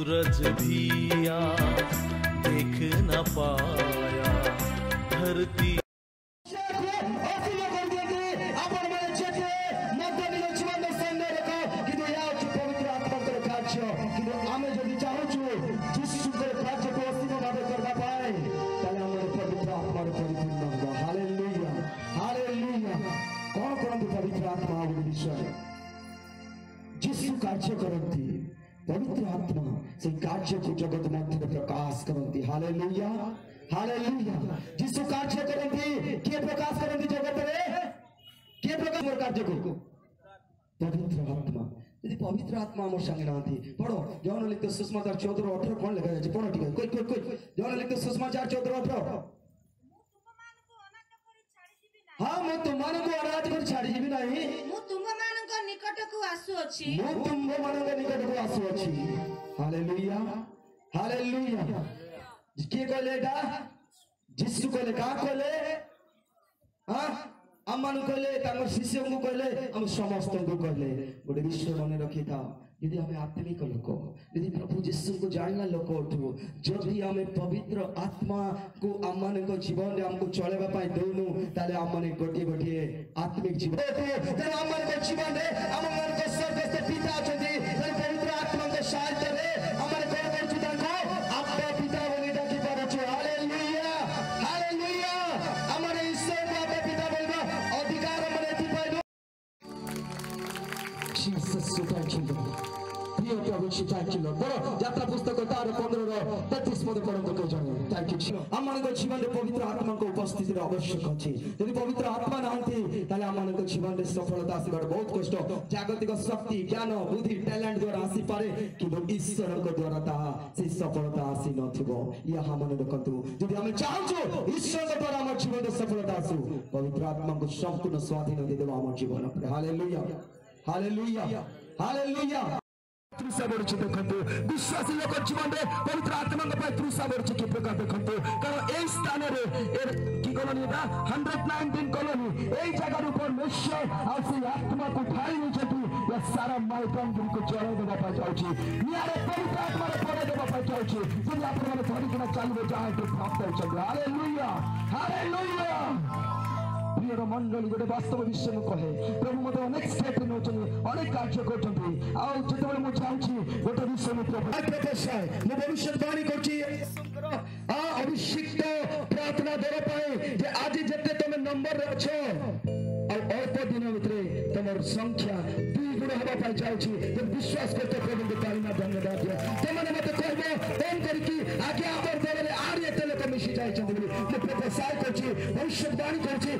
सूरज भी आज देख न पाया, धरती जिसु कार्य करती पवित्र आत्मा से कार्य को जगत मध्य प्रकाश करती। Hallelujah hallelujah. जिसु कार्य करती के प्रकाश करती जगत रे के प्रकाश मोर कार्य को पवित्र आत्मा। यदि पवित्र आत्मा मोर संगे नाथी पढ़ो जौन लिखते सुसमाचार 14:18 कौन लिखा है पढ़ो ठीक है कोई जौन लिखते सुसमाचार 14:18 हाँ मैं तुमको अनाथ कर छाड़ी भी नहीं मु तुमको निकट को आसु अछि मु तुमको निकट को आसु अछि। Hallelujah hallelujah. के कहले एटा जिसु कहले का कहले हां अम्मान कहले तांगर शिष्य को कहले हम समस्त को कहले गोटे विषय मन रखी था यदि हमें आत्मिक लोक यदि प्रभु यीशु को जानना लोक उठू जदि हमें पवित्र आत्मा को आम जीवन में हमको चलेगा पाई दौनु ताले आम गोटे गोटे आत्मिक जीवन आम जीवन में आम मन स्वर्गस्थ पिता अच्छे पवित्र आत्मा के साहाय्य रे आम कौन कर पिता बोली डाकी पारछु। Hallelujah hallelujah. आम ईश्वर को आप पिता बोलबा अधिकार मन एथि पाइलो जीसस सुताचिलो प्रिय प्रभु चिताचिलो बड़ो यात्रा पुस्तक तार 15:33 पद पढ़ंतो के जाने थैंक यू। आमनको जीवन में पवित्र आत्मा को उपस्थिति आवश्यक अछि। यदि पवित्र आत्मा नांती ताले आमनको जीवन में सफलता आसीबार बहुत कष्ट जागतिक शक्ति ज्ञान बुद्धि टैलेंट द्वारा आसी पारे किंतु ईश्वर को द्वारा ता से सफलता आसी नथिबो। या हमन देखंतु यदि हम चाहू ईश्वर के द्वारा हमर जीवन में सफलता आसु पवित्र आत्मा को संपूर्ण स्वाधीन दे देबो हमर जीवन पर। Hallelujah hallelujah hallelujah. तृषा बढ़ुଛି देखंतु विश्वासी लोक जीवन रे पवित्र आत्मा के पाई तृषा बढ़ुଛି कि प्रकार देखंतु कारण ए स्थान रे की कॉलोनी दा 119 कॉलोनी ए जगह ऊपर परमेश्वर और से आत्मा को ठाई नहीं छथि या सारा माइकन को जड़े देबा पाई जाउछि नियारे पवित्र आत्मा रे पड़े देबा पाई जाउछि यदि आपण माने धरि किना चालबे जाए तो प्राप्त होय छै। Hallelujah hallelujah. प्रिय मंडली गोटे वास्तव विषय में कहे प्रभु मत अनेक स्टेप नौचनी अनेक कार्य करछंती आ जेतबे मु चाहूची गोटे विषय में प्रभु प्रोफेसर मु भविष्यवाणी करछि आ अभिषिक्त प्रार्थना देबे पाए जे आज जते तुम नंबर रछो और अल्प दिन भितरे तमर संख्या 2 गुण हवा पाई जाउची जे विश्वास करते प्रभु के तारीना धन्यवाद दिया तमने मते कहबो फोन करकी आगे आबर देले आर एते लोक मिसी जाय छथि मु प्रोफेसर करछि भविष्यवाणी करछि